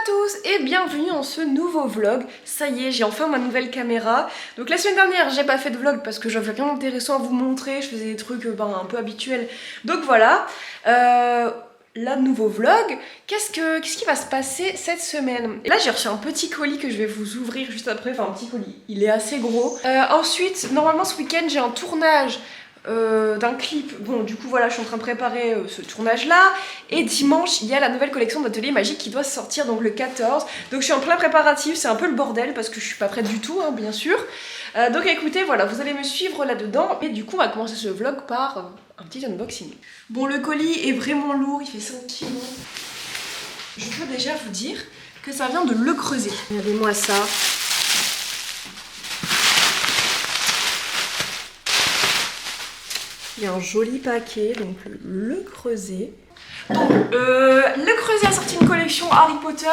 tous et bienvenue dans ce nouveau vlog. Ça y est, j'ai enfin ma nouvelle caméra. Donc la semaine dernière j'ai pas fait de vlog parce que j'avais rien d'intéressant à vous montrer. Je faisais des trucs un peu habituels. Donc voilà, là nouveau vlog. Qu'est-ce qui va se passer cette semaine? Et là j'ai reçu un petit colis que je vais vous ouvrir juste après. Enfin un petit colis, il est assez gros. Ensuite, normalement ce week-end j'ai un tournage d'un clip. Bon du coup voilà, je suis en train de préparer ce tournage là, et dimanche il y a la nouvelle collection d'Atelier Magique qui doit sortir, donc le 14, donc je suis en plein préparatif, c'est un peu le bordel parce que je suis pas prête du tout hein, bien sûr. Donc écoutez, voilà, vous allez me suivre là dedans, et du coup on va commencer ce vlog par un petit unboxing. Bon, le colis est vraiment lourd, il fait 5 kg. Je peux déjà vous dire que ça vient de Le Creuset. Regardez-moi ça. Il y a un joli paquet, donc Le Creuset. Donc, Le Creuset a sorti une collection Harry Potter.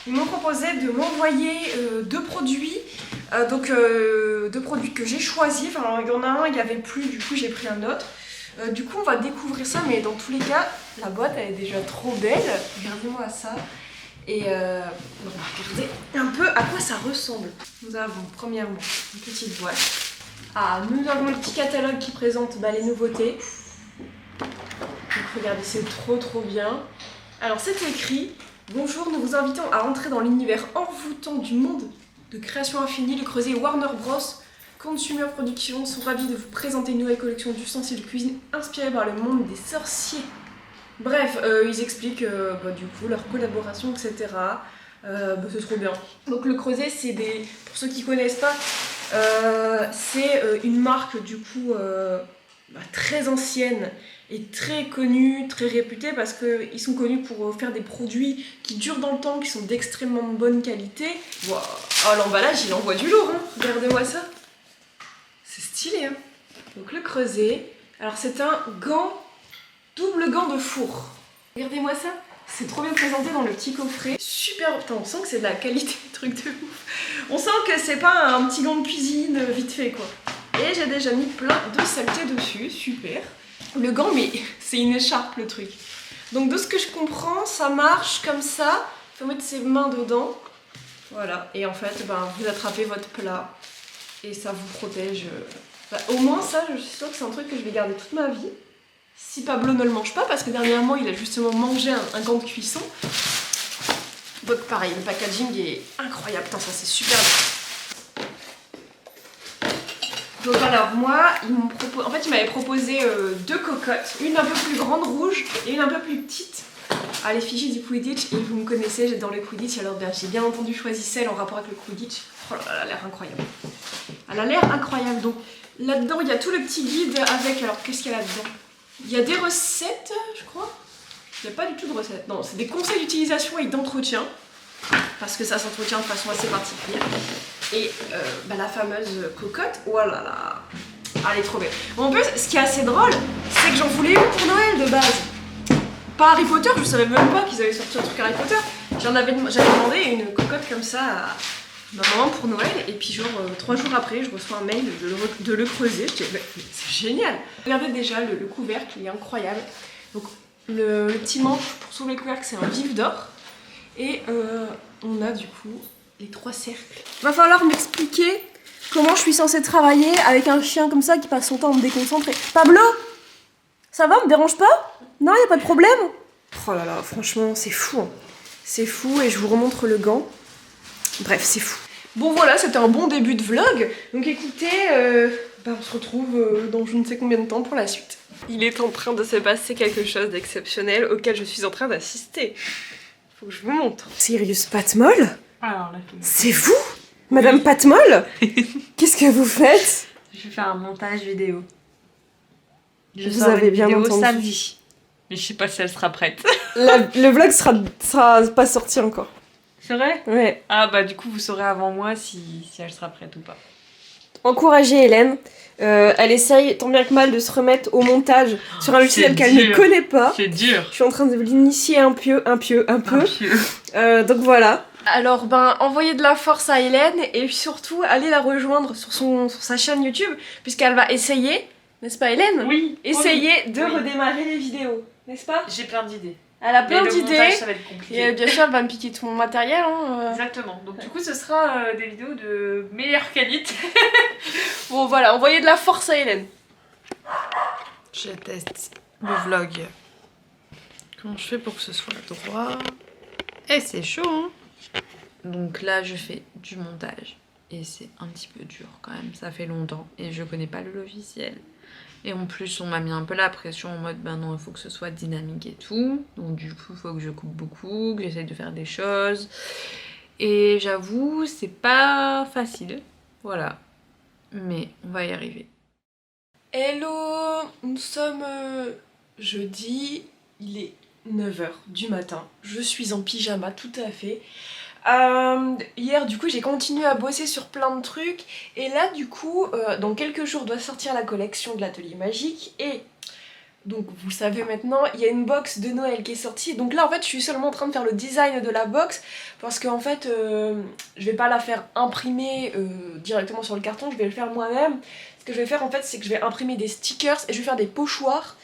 Ils m'ont proposé de m'envoyer deux produits. Deux produits que j'ai choisis. Enfin, il y en a un, il n'y avait plus, du coup j'ai pris un autre. Du coup, on va découvrir ça, mais dans tous les cas, la boîte elle est déjà trop belle. Regardez-moi ça. Et on va regarder un peu à quoi ça ressemble. Nous avons premièrement une petite boîte. Ah, nous avons le petit catalogue qui présente les nouveautés. Donc regardez, c'est trop bien. Alors c'est écrit: bonjour, nous vous invitons à entrer dans l'univers envoûtant du monde de création infinie. Le Creuset Warner Bros. Consumer Productions sont ravis de vous présenter une nouvelle collection d'ustensiles de cuisine inspirée par le monde des sorciers. Bref, ils expliquent du coup leur collaboration, etc. C'est trop bien. Donc Le Creuset, c'est des... Pour ceux qui connaissent pas, c'est une marque du coup très ancienne et très connue, très réputée, parce qu'ils sont connus pour faire des produits qui durent dans le temps, qui sont d'extrêmement bonne qualité. Wow. Oh, l'emballage il envoie du lourd, hein. Regardez-moi ça. C'est stylé hein. Donc Le Creuset, alors c'est un gant, double gant de four. Regardez-moi ça. C'est trop bien présenté dans le petit coffret. Super, putain, on sent que c'est de la qualité, truc de ouf. On sent que c'est pas un petit gant de cuisine vite fait quoi. Et j'ai déjà mis plein de saleté dessus, super. Le gant, mais c'est une écharpe le truc. Donc de ce que je comprends, ça marche comme ça. Il faut mettre ses mains dedans. Voilà, et en fait, vous attrapez votre plat et ça vous protège. Au moins ça, je suis sûre que c'est un truc que je vais garder toute ma vie. Si Pablo ne le mange pas, parce que dernièrement il a justement mangé un gant de cuisson. Donc pareil, le packaging est incroyable. Putain, ça c'est super bien. Donc alors moi, ils m'avaient proposé deux cocottes. Une un peu plus grande rouge et une un peu plus petite. À l'effigie du Quidditch. Et vous me connaissez, j'adore le Quidditch. Alors j'ai bien entendu choisi celle en rapport avec le Quidditch. Oh là là, elle a l'air incroyable. Elle a l'air incroyable. Donc là-dedans, il y a tout le petit guide avec... Alors qu'est-ce qu'il y a là-dedans? Il y a des recettes, je crois. Il n'y a pas du tout de recettes. Non, c'est des conseils d'utilisation et d'entretien. Parce que ça s'entretient de façon assez particulière. Et la fameuse cocotte, oh là là, elle est trop belle. Bon, en plus, ce qui est assez drôle, c'est que j'en voulais une pour Noël de base. Pas Harry Potter, je savais même pas qu'ils avaient sorti un truc Harry Potter. J'avais demandé une cocotte comme ça à ma maman pour Noël, et puis genre 3 jours après, je reçois un mail de Le Creuset. Je dis, c'est génial. Regardez déjà le couvercle, il est incroyable. Donc le petit manche pour sauver le couvercle, c'est un vif d'or. Et on a du coup les 3 cercles. Va falloir m'expliquer comment je suis censée travailler avec un chien comme ça qui passe son temps à me déconcentrer. Pablo, ça va, me dérange pas? Non, y a pas de problème? Oh là là, franchement, c'est fou. Hein. C'est fou, et je vous remontre le gant. Bref, c'est fou. Bon voilà, c'était un bon début de vlog. Donc écoutez, on se retrouve dans je ne sais combien de temps pour la suite. Il est en train de se passer quelque chose d'exceptionnel auquel je suis en train d'assister. Faut que je vous montre. Sirius Patmol? Alors là, c'est vous? Madame Patmol? Qu'est-ce que vous faites? Je vais faire un montage vidéo. Vous avez bien entendu. Samedi. Mais je sais pas si elle sera prête. Le vlog sera pas sorti encore. C'est vrai? Ouais. Ah bah du coup vous saurez avant moi si elle sera prête ou pas. Encouragez Hélène. Elle essaye tant bien que mal de se remettre au montage sur un logiciel qu'elle ne connaît pas. C'est dur. Je suis en train de l'initier un peu. Donc voilà. Alors envoyez de la force à Hélène, et surtout allez la rejoindre sur sa chaîne YouTube, puisqu'elle va essayer, n'est-ce pas Hélène? Oui. Essayer de redémarrer les vidéos, n'est-ce pas? J'ai plein d'idées. Elle a Mais plein le d'idées. montage, ça va être compliqué. Et bien sûr, elle va me piquer tout mon matériel. Hein. Exactement. Donc du coup, ce sera des vidéos de meilleure qualité. Bon voilà, envoyez de la force à Hélène. Je teste le vlog. Comment je fais pour que ce soit droit? Et c'est chaud, hein? Donc là, je fais du montage. Et c'est un petit peu dur quand même. Ça fait longtemps. Et je connais pas le logiciel. Et en plus, on m'a mis un peu la pression en mode, ben non, il faut que ce soit dynamique et tout. Donc du coup, il faut que je coupe beaucoup, que j'essaye de faire des choses. Et j'avoue, c'est pas facile. Voilà. Mais on va y arriver. Hello, nous sommes jeudi, il est 9 h du matin. Je suis en pyjama, tout à fait. Hier du coup j'ai continué à bosser sur plein de trucs et là du coup dans quelques jours doit sortir la collection de l'atelier magique et donc vous savez maintenant il y a une box de Noël qui est sortie donc là en fait je suis seulement en train de faire le design de la box parce qu'en fait je vais pas la faire imprimer directement sur le carton, je vais le faire moi-même. Ce que je vais faire en fait c'est que je vais imprimer des stickers et je vais faire des pochoirs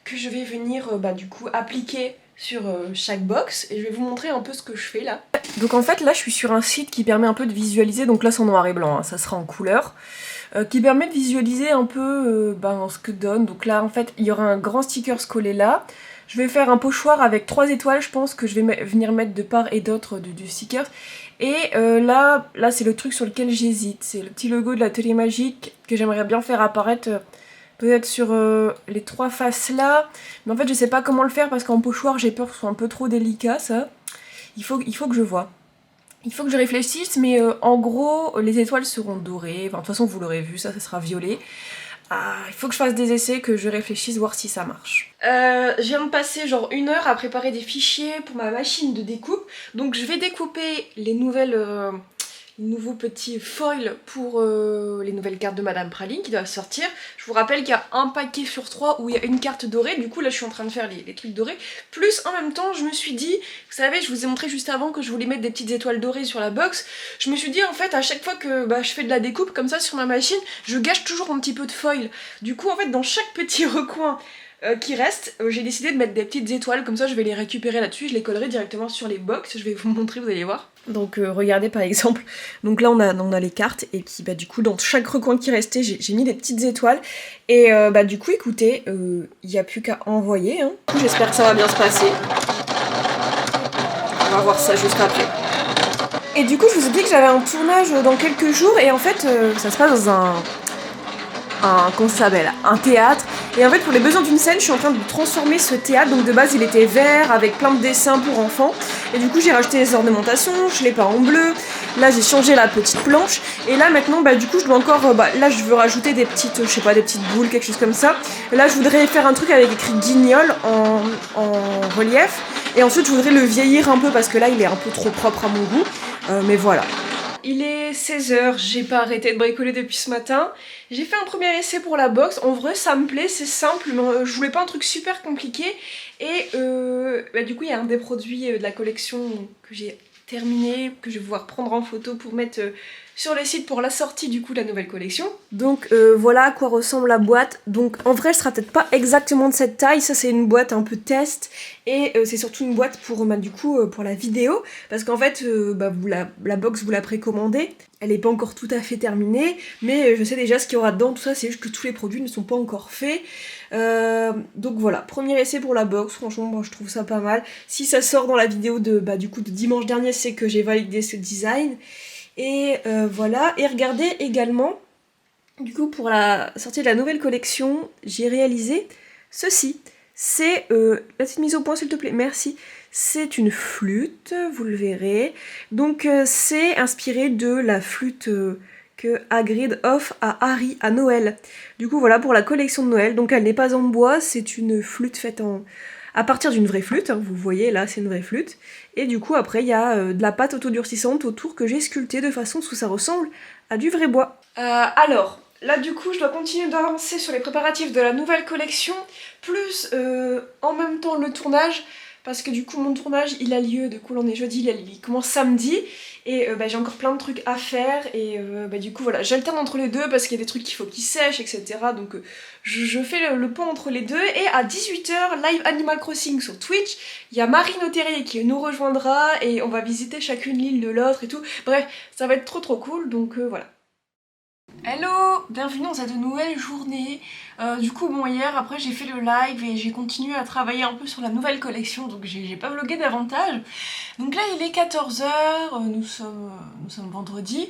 que je vais venir du coup appliquer sur chaque box et je vais vous montrer un peu ce que je fais là. Donc en fait là je suis sur un site qui permet un peu de visualiser, donc là c'est en noir et blanc, hein, ça sera en couleur, qui permet de visualiser un peu ce que donne. Donc là en fait il y aura un grand sticker collé là. Je vais faire un pochoir avec 3 étoiles je pense que je vais venir mettre de part et d'autre du sticker. Et là c'est le truc sur lequel j'hésite, c'est le petit logo de l'atelier magique que j'aimerais bien faire apparaître peut-être sur les 3 faces là, mais en fait je sais pas comment le faire parce qu'en pochoir j'ai peur que ce soit un peu trop délicat ça. Il faut que je vois. Il faut que je réfléchisse, mais en gros les étoiles seront dorées, enfin de toute façon vous l'aurez vu, ça sera violet. Il faut que je fasse des essais, que je réfléchisse, voir si ça marche. Je viens de passer genre 1 heure à préparer des fichiers pour ma machine de découpe, donc je vais découper les nouveaux petits foils pour les nouvelles cartes de Madame Praline qui doivent sortir. Je vous rappelle qu'il y a un paquet sur 3 où il y a une carte dorée, du coup là je suis en train de faire les trucs dorés. Plus en même temps je me suis dit, vous savez je vous ai montré juste avant que je voulais mettre des petites étoiles dorées sur la box. Je me suis dit en fait à chaque fois que je fais de la découpe comme ça sur ma machine, je gâche toujours un petit peu de foil. Du coup en fait dans chaque petit recoin qui reste, j'ai décidé de mettre des petites étoiles, comme ça je vais les récupérer là-dessus, je les collerai directement sur les box, je vais vous montrer, vous allez voir. Donc regardez par exemple, donc là on a les cartes, et puis du coup dans chaque recoin qui restait, j'ai mis des petites étoiles, et du coup écoutez, il n'y a plus qu'à envoyer, hein. J'espère que ça va bien se passer. On va voir ça juste après. Et du coup je vous ai dit que j'avais un tournage dans quelques jours, et en fait ça se passe dans comment ça s'appelle, un théâtre. Et en fait pour les besoins d'une scène je suis en train de transformer ce théâtre. Donc de base il était vert avec plein de dessins pour enfants, et du coup j'ai rajouté des ornementations, je l'ai peint en bleu. Là j'ai changé la petite planche, et là maintenant du coup je dois encore là je veux rajouter des petites, je sais pas, des petites boules, quelque chose comme ça. Là je voudrais faire un truc avec écrit Guignol en relief, et ensuite je voudrais le vieillir un peu parce que là il est un peu trop propre à mon goût, mais voilà. Il est 16 h, j'ai pas arrêté de bricoler depuis ce matin. J'ai fait un premier essai pour la box, en vrai ça me plaît, c'est simple, mais je voulais pas un truc super compliqué. Et du coup il y a un des produits de la collection que j'ai terminé, que je vais pouvoir prendre en photo pour mettre sur le site pour la sortie du coup de la nouvelle collection. Donc voilà à quoi ressemble la boîte. Donc en vrai elle sera peut-être pas exactement de cette taille, ça c'est une boîte un peu test, et c'est surtout une boîte pour du coup pour la vidéo, parce qu'en fait la box vous la précommandez, elle est pas encore tout à fait terminée, mais je sais déjà ce qu'il y aura dedans, tout ça, c'est juste que tous les produits ne sont pas encore faits. Donc voilà, premier essai pour la box, franchement moi je trouve ça pas mal. Si ça sort dans la vidéo de dimanche dernier, c'est que j'ai validé ce design. Et voilà, et regardez également, du coup pour la sortie de la nouvelle collection, j'ai réalisé ceci. C'est, la petite mise au point s'il te plaît, merci. C'est une flûte, vous le verrez. Donc c'est inspiré de la flûte que Hagrid offre à Harry à Noël. Du coup voilà pour la collection de Noël, donc elle n'est pas en bois, c'est une flûte faite à partir d'une vraie flûte, hein, vous voyez là c'est une vraie flûte, et du coup après il y a de la pâte autodurcissante autour que j'ai sculptée de façon à ce que ça ressemble à du vrai bois. Alors, là du coup je dois continuer d'avancer sur les préparatifs de la nouvelle collection, plus en même temps le tournage, parce que du coup mon tournage il a lieu, du coup là on est jeudi, il commence samedi et j'ai encore plein de trucs à faire et du coup voilà, j'alterne entre les deux parce qu'il y a des trucs qu'il faut qu'ils sèchent, etc. Donc je fais le pont entre les deux et à 18h, live Animal Crossing sur Twitch, il y a Marine Auterrier qui nous rejoindra et on va visiter chacune l'île de l'autre et tout. Bref, ça va être trop cool, donc voilà. Hello, bienvenue dans cette nouvelle journée. Du coup bon, hier après j'ai fait le live et j'ai continué à travailler un peu sur la nouvelle collection, donc j'ai pas vlogué davantage. Donc là il est 14h, nous sommes vendredi.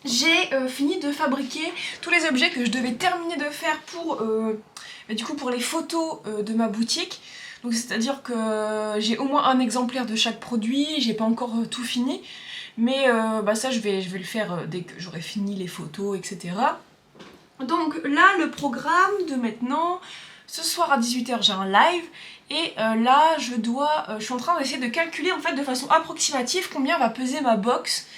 J'ai fini de fabriquer tous les objets que je devais terminer de faire pour, du coup pour les photos de ma boutique. Donc c'est à dire que j'ai au moins un exemplaire de chaque produit, j'ai pas encore tout fini. Mais ça je vais le faire dès que j'aurai fini les photos, etc. Donc là le programme de maintenant, ce soir à 18h j'ai un live et là je suis en train d'essayer de calculer en fait de façon approximative combien va peser ma box.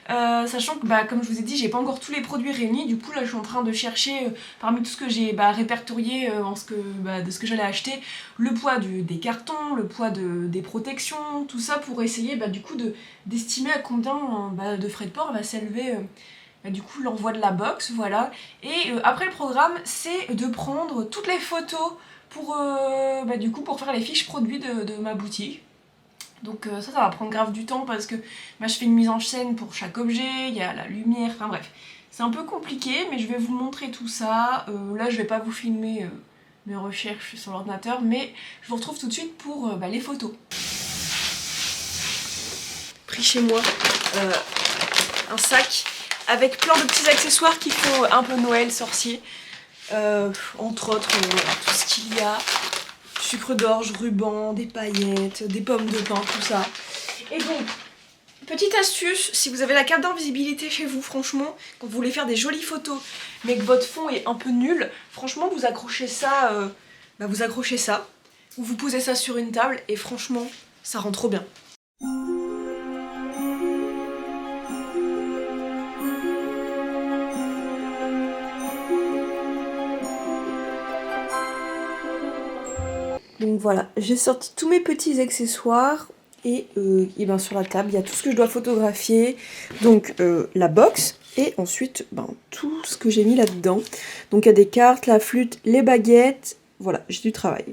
Sachant que comme je vous ai dit j'ai pas encore tous les produits réunis, du coup là je suis en train de chercher parmi tout ce que j'ai répertorié de ce que j'allais acheter, le poids des cartons, le poids des protections, tout ça pour essayer du coup d'estimer à combien de frais de port va s'élever du coup l'envoi de la box, voilà. Et après le programme c'est de prendre toutes les photos pour du coup pour faire les fiches produits de ma boutique. Donc ça va prendre grave du temps parce que je fais une mise en scène pour chaque objet, il y a la lumière, enfin bref. C'est un peu compliqué mais je vais vous montrer tout ça. Là je vais pas vous filmer mes recherches sur l'ordinateur mais je vous retrouve tout de suite pour les photos. Pris chez moi un sac avec plein de petits accessoires qui font un peu Noël sorcier. Entre autres tout ce qu'il y a. Sucre d'orge, ruban, des paillettes, des pommes de pin, tout ça. Et donc, petite astuce, si vous avez la carte d'invisibilité chez vous, franchement, quand vous voulez faire des jolies photos, mais que votre fond est un peu nul, franchement, vous accrochez ça, ou vous posez ça sur une table, et franchement, ça rend trop bien. Donc voilà, j'ai sorti tous mes petits accessoires et sur la table il y a tout ce que je dois photographier, donc la box et ensuite tout ce que j'ai mis là-dedans. Donc il y a des cartes, la flûte, les baguettes, voilà, j'ai du travail.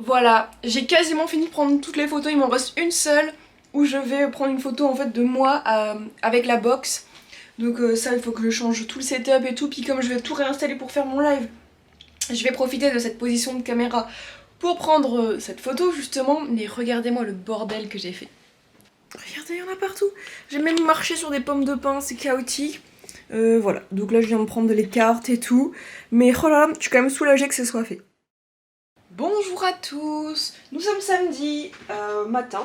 Voilà, j'ai quasiment fini de prendre toutes les photos, il m'en reste une seule où je vais prendre une photo en fait de moi avec la box. Donc ça il faut que je change tout le setup et tout, puis comme je vais tout réinstaller pour faire mon live, je vais profiter de cette position de caméra pour prendre cette photo justement. Mais regardez-moi le bordel que j'ai fait. Regardez, il y en a partout. J'ai même marché sur des pommes de pin, c'est chaotique. Voilà, donc là je viens de prendre les cartes et tout. Mais oh là là, je suis quand même soulagée que ce soit fait. Bonjour à tous, nous sommes samedi matin.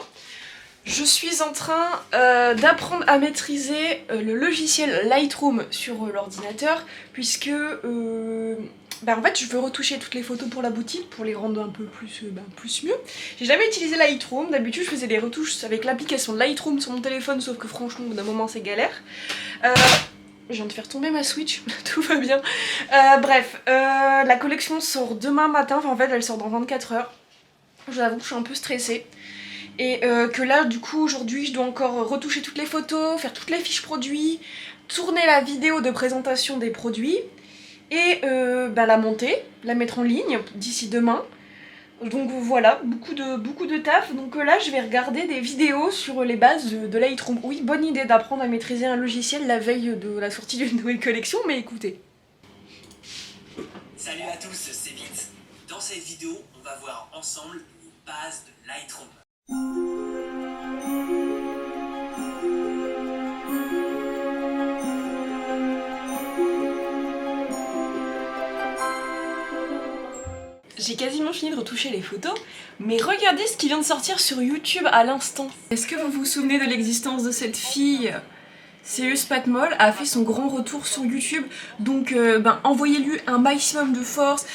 Je suis en train d'apprendre à maîtriser le logiciel Lightroom sur l'ordinateur puisque en fait je veux retoucher toutes les photos pour la boutique pour les rendre un peu plus mieux. J'ai jamais utilisé Lightroom, d'habitude je faisais des retouches avec l'application Lightroom sur mon téléphone, sauf que franchement au bout d'un moment c'est galère. Je viens de faire tomber ma Switch, tout va bien. La collection sort demain matin, enfin en fait elle sort dans 24 heures. Je vous avoue que je suis un peu stressée. Et que là du coup aujourd'hui je dois encore retoucher toutes les photos, faire toutes les fiches produits, tourner la vidéo de présentation des produits et la monter, la mettre en ligne d'ici demain. Donc voilà, beaucoup de taf. Donc là je vais regarder des vidéos sur les bases de Lightroom. Oui, bonne idée d'apprendre à maîtriser un logiciel la veille de la sortie d'une nouvelle collection, mais écoutez, Salut à tous, c'est Vite. Dans cette vidéo, on va voir ensemble les bases de Lightroom. J'ai quasiment fini de retoucher les photos, mais regardez ce qui vient de sortir sur YouTube à l'instant. Est-ce que vous vous souvenez de l'existence de cette fille? Serious Patmol a fait son grand retour sur YouTube, donc envoyez-lui un maximum de force.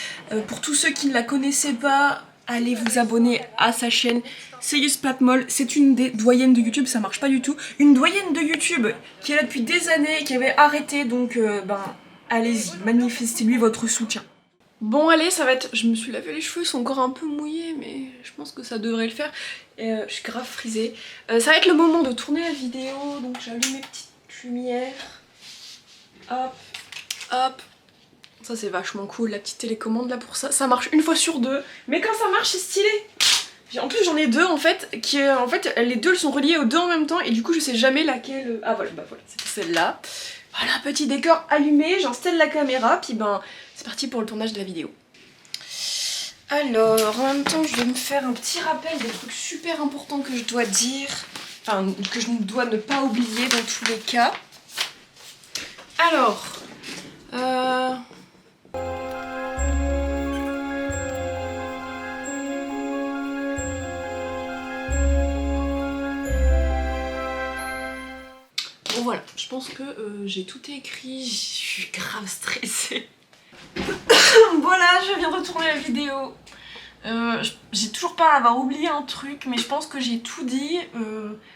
Pour tous ceux qui ne la connaissaient pas, allez vous abonner à sa chaîne. Serious Patmol, c'est une des doyennes de YouTube, ça marche pas du tout. Une doyenne de YouTube qui est là depuis des années, qui avait arrêté, donc allez-y, manifestez-lui votre soutien. Bon allez, ça va être... Je me suis lavé les cheveux, ils sont encore un peu mouillés, mais je pense que ça devrait le faire. Et je suis grave frisée. Ça va être le moment de tourner la vidéo, donc j'allume mes petites lumières. Hop, hop. Ça c'est vachement cool, la petite télécommande là pour ça. Ça marche une fois sur deux, mais quand ça marche c'est stylé. En plus j'en ai deux en fait, les deux sont reliées aux deux en même temps, et du coup je sais jamais laquelle... Ah voilà, voilà, c'est celle-là. Voilà, petit décor allumé, j'installe la caméra, puis c'est parti pour le tournage de la vidéo. Alors, en même temps, je vais me faire un petit rappel des trucs super importants que je dois dire, enfin, que je dois ne pas oublier dans tous les cas. Alors, bon voilà, je pense que j'ai tout écrit, je suis grave stressée. Voilà, je viens de tourner la vidéo. J'ai toujours pas avoir oublié un truc, mais je pense que j'ai tout dit.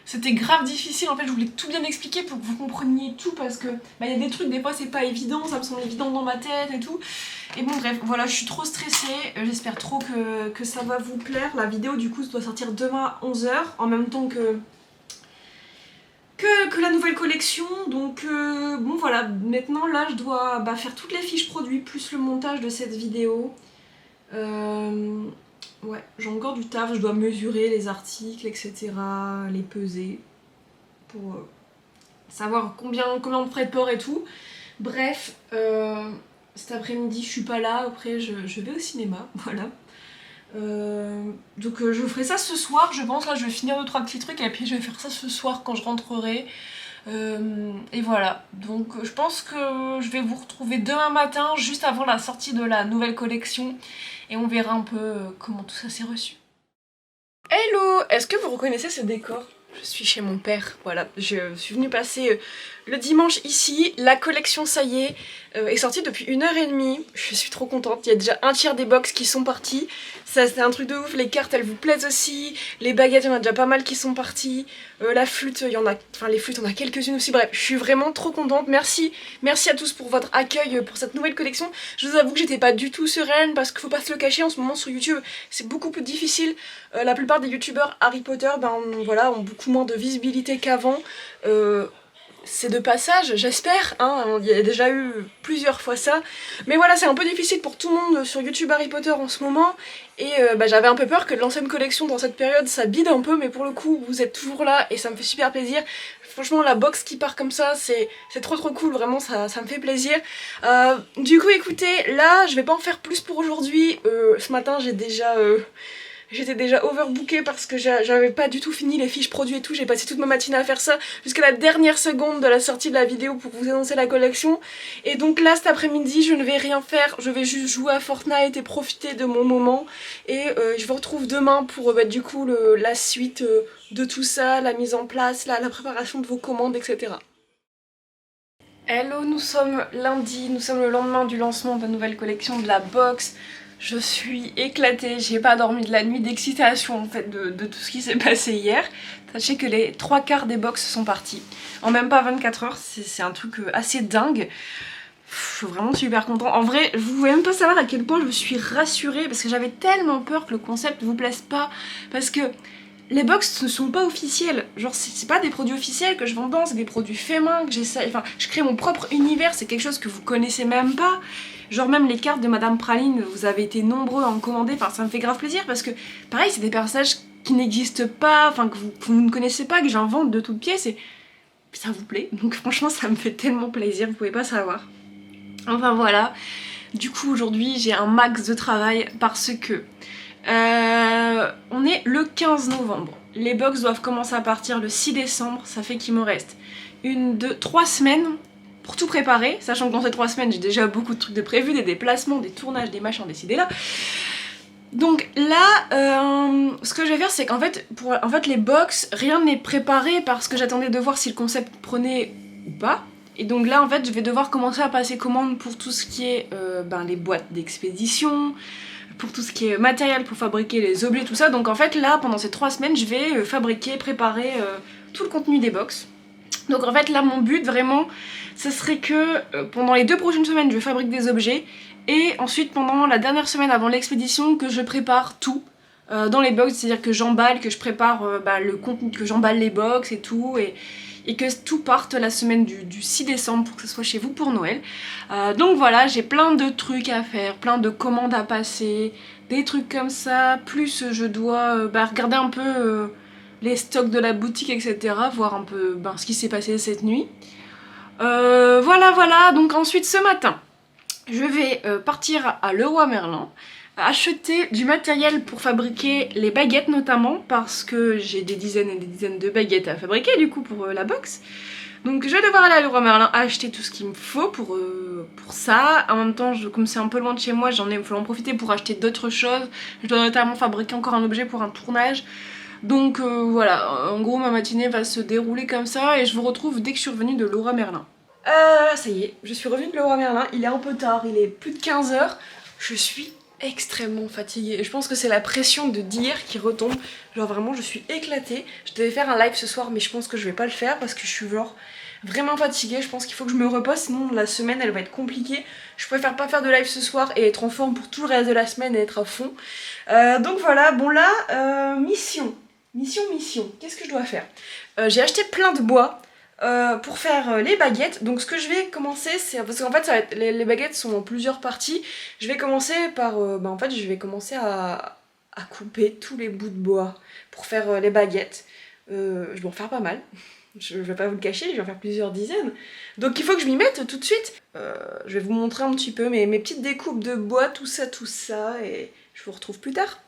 C'était grave difficile, en fait je voulais tout bien expliquer pour que vous compreniez tout, parce que y a des trucs, des fois c'est pas évident, ça me semble évident dans ma tête et tout. Et bon bref, voilà, je suis trop stressée, j'espère trop que ça va vous plaire. La vidéo du coup doit sortir demain à 11 h, en même temps que la nouvelle collection, donc bon voilà, maintenant là je dois faire toutes les fiches produits plus le montage de cette vidéo. Ouais, j'ai encore du taf, je dois mesurer les articles, etc., les peser pour savoir combien on ferait de port et tout. Bref, cet après-midi je suis pas là, après je vais au cinéma, voilà. Donc je ferai ça ce soir, je pense. Là je vais finir 2-3 petits trucs et puis je vais faire ça ce soir quand je rentrerai. Et voilà, donc je pense que je vais vous retrouver demain matin juste avant la sortie de la nouvelle collection, et on verra un peu comment tout ça s'est reçu. Hello! Est-ce que vous reconnaissez ce décor? Je suis chez mon père, voilà, je suis venue passer le dimanche ici. La collection, ça y est sortie depuis 1h30, je suis trop contente. Il y a déjà un tiers des box qui sont partis, ça c'est un truc de ouf. Les cartes elles vous plaisent aussi, les baguettes il y en a déjà pas mal qui sont parties, la flûte il y en a, enfin les flûtes on a quelques-unes aussi. Bref, je suis vraiment trop contente, merci à tous pour votre accueil pour cette nouvelle collection. Je vous avoue que j'étais pas du tout sereine, parce qu'il faut pas se le cacher, en ce moment sur YouTube c'est beaucoup plus difficile. La plupart des youtubeurs Harry Potter voilà, ont beaucoup moins de visibilité qu'avant. C'est de passage, j'espère, hein, il y a déjà eu plusieurs fois ça. Mais voilà, c'est un peu difficile pour tout le monde sur YouTube Harry Potter en ce moment. Et j'avais un peu peur que l'ancienne collection dans cette période ça bide un peu, mais pour le coup vous êtes toujours là et ça me fait super plaisir. Franchement la box qui part comme ça c'est trop cool, vraiment ça me fait plaisir. Du coup écoutez, là je vais pas en faire plus pour aujourd'hui. Ce matin j'étais déjà overbookée parce que j'avais pas du tout fini les fiches produits et tout. J'ai passé toute ma matinée à faire ça jusqu'à la dernière seconde de la sortie de la vidéo pour vous annoncer la collection. Et donc là cet après-midi je ne vais rien faire, je vais juste jouer à Fortnite et profiter de mon moment. Et je vous retrouve demain pour du coup la suite de tout ça, la mise en place, la préparation de vos commandes, etc. Hello, nous sommes lundi, nous sommes le lendemain du lancement de la nouvelle collection de la box. Je suis éclatée, j'ai pas dormi de la nuit d'excitation en fait de tout ce qui s'est passé hier. Sachez que les 3/4 des box sont partis en même pas 24 heures, c'est un truc assez dingue. Je suis vraiment super contente. En vrai, vous pouvez même pas savoir à quel point je me suis rassurée, parce que j'avais tellement peur que le concept vous plaise pas, parce que les box ne sont pas officiels, genre c'est pas des produits officiels que je vends, c'est des produits faits main que j'essaie, enfin je crée mon propre univers, c'est quelque chose que vous connaissez même pas. Genre même les cartes de Madame Praline, vous avez été nombreux à en commander, enfin ça me fait grave plaisir parce que pareil c'est des personnages qui n'existent pas, enfin que vous ne connaissez pas, que j'invente de toutes pièces et ça vous plaît, donc franchement ça me fait tellement plaisir, vous pouvez pas savoir. Enfin voilà, Du coup aujourd'hui j'ai un max de travail parce que on est le 15 novembre. Les box doivent commencer à partir le 6 décembre, ça fait qu'il me reste 3 semaines pour tout préparer, sachant que dans ces 3 semaines j'ai déjà beaucoup de trucs de prévus, des déplacements, des tournages, des machins, des idées là. Donc là, ce que je vais faire c'est qu'en fait, les box, rien n'est préparé parce que j'attendais de voir si le concept prenait ou pas. Et donc là en fait je vais devoir commencer à passer commande pour tout ce qui est les boîtes d'expédition, pour tout ce qui est matériel pour fabriquer les objets, tout ça. Donc en fait là pendant ces 3 semaines je vais préparer tout le contenu des box. Donc en fait là mon but vraiment ce serait que pendant les 2 prochaines semaines je fabrique des objets et ensuite pendant la dernière semaine avant l'expédition que je prépare tout dans les box, c'est à dire que j'emballe, que je prépare le contenu, que j'emballe les box et tout et que tout parte la semaine du 6 décembre pour que ce soit chez vous pour Noël. Donc voilà, j'ai plein de trucs à faire, plein de commandes à passer, des trucs comme ça, plus je dois regarder un peu les stocks de la boutique, etc. Voir un peu ce qui s'est passé cette nuit. Voilà, donc ensuite ce matin, je vais partir à Leroy Merlin, acheter du matériel pour fabriquer les baguettes notamment, parce que j'ai des dizaines et des dizaines de baguettes à fabriquer du coup pour la box. Donc je vais devoir aller à Leroy Merlin acheter tout ce qu'il me faut pour ça. En même temps, comme c'est un peu loin de chez moi, il faut en profiter pour acheter d'autres choses. Je dois notamment fabriquer encore un objet pour un tournage. Donc voilà, en gros ma matinée va se dérouler comme ça et je vous retrouve dès que je suis revenue de Leroy Merlin. Ça y est, je suis revenue de Leroy Merlin, il est un peu tard, il est plus de 15 h. Je suis extrêmement fatiguée. Je pense que c'est la pression de d'hier qui retombe. Genre vraiment je suis éclatée. Je devais faire un live ce soir mais je pense que je vais pas le faire parce que je suis genre vraiment fatiguée. Je pense qu'il faut que je me repose sinon la semaine elle va être compliquée. Je préfère pas faire de live ce soir et être en forme pour tout le reste de la semaine et être à fond. Donc voilà, bon là, mission, qu'est-ce que je dois faire? J'ai acheté plein de bois pour faire les baguettes. Donc ce que je vais commencer c'est, parce qu'en fait ça va être, les baguettes sont en plusieurs parties. Je vais commencer par, en fait je vais commencer à couper tous les bouts de bois pour faire les baguettes. Je vais en faire pas mal. Je vais pas vous le cacher, je vais en faire plusieurs dizaines. Donc il faut que je m'y mette tout de suite. Je vais vous montrer un petit peu mes petites découpes de bois, tout ça, et je vous retrouve plus tard.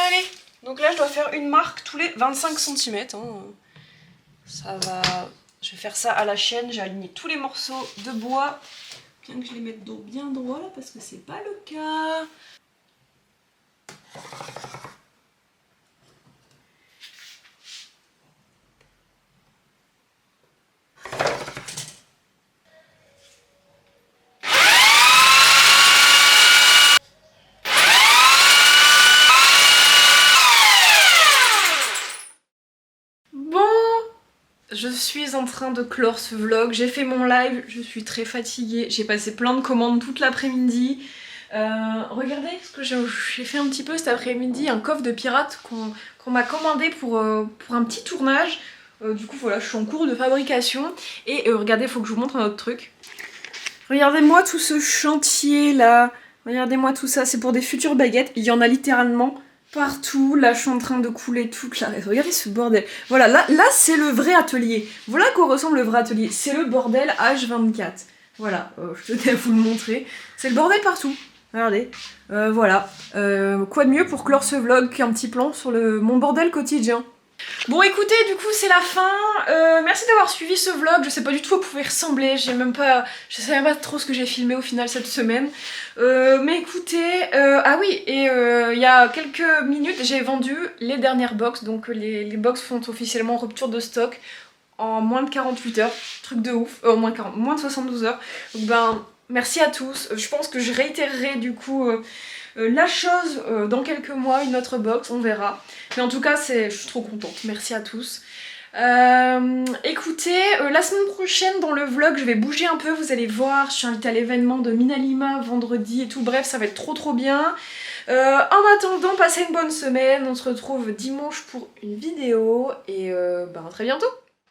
Allez, donc là je dois faire une marque tous les 25 cm. Hein. Ça va... Je vais faire ça à la chaîne, j'ai aligné tous les morceaux de bois. Bien que je les mette bien droit là parce que c'est pas le cas. Je suis en train de clore ce vlog, j'ai fait mon live, je suis très fatiguée, j'ai passé plein de commandes toute l'après-midi. Regardez ce que j'ai fait un petit peu cet après-midi, un coffre de pirate qu'on m'a commandé pour un petit tournage. Du coup voilà, je suis en cours de fabrication. Et regardez, il faut que je vous montre un autre truc. Regardez-moi tout ce chantier là, regardez-moi tout ça, c'est pour des futures baguettes, il y en a littéralement partout. Là je suis en train de couler toute la... Regardez ce bordel. Voilà, là c'est le vrai atelier. Voilà à quoi ressemble le vrai atelier. C'est le bordel H24. Voilà, je tenais à vous le montrer. C'est le bordel partout. Regardez. Voilà. Quoi de mieux pour clore ce vlog qu'un petit plan sur mon bordel quotidien. Bon écoutez, du coup c'est la fin. Merci d'avoir suivi ce vlog. Je sais pas du tout à quoi pouvait ressembler. Je sais même pas trop ce que j'ai filmé au final cette semaine. Mais écoutez, ah oui, et il y a quelques minutes j'ai vendu les dernières box. Donc les box font officiellement rupture de stock en moins de 48 heures. Truc de ouf. Moins de 72 heures. Donc merci à tous. Je pense que je réitérerai du coup la chose dans quelques mois, une autre box, on verra. Mais en tout cas, je suis trop contente. Merci à tous. Écoutez, la semaine prochaine dans le vlog, je vais bouger un peu, vous allez voir. Je suis invitée à l'événement de Minalima vendredi et tout. Bref, ça va être trop bien. En attendant, passez une bonne semaine. On se retrouve dimanche pour une vidéo. Et à très bientôt.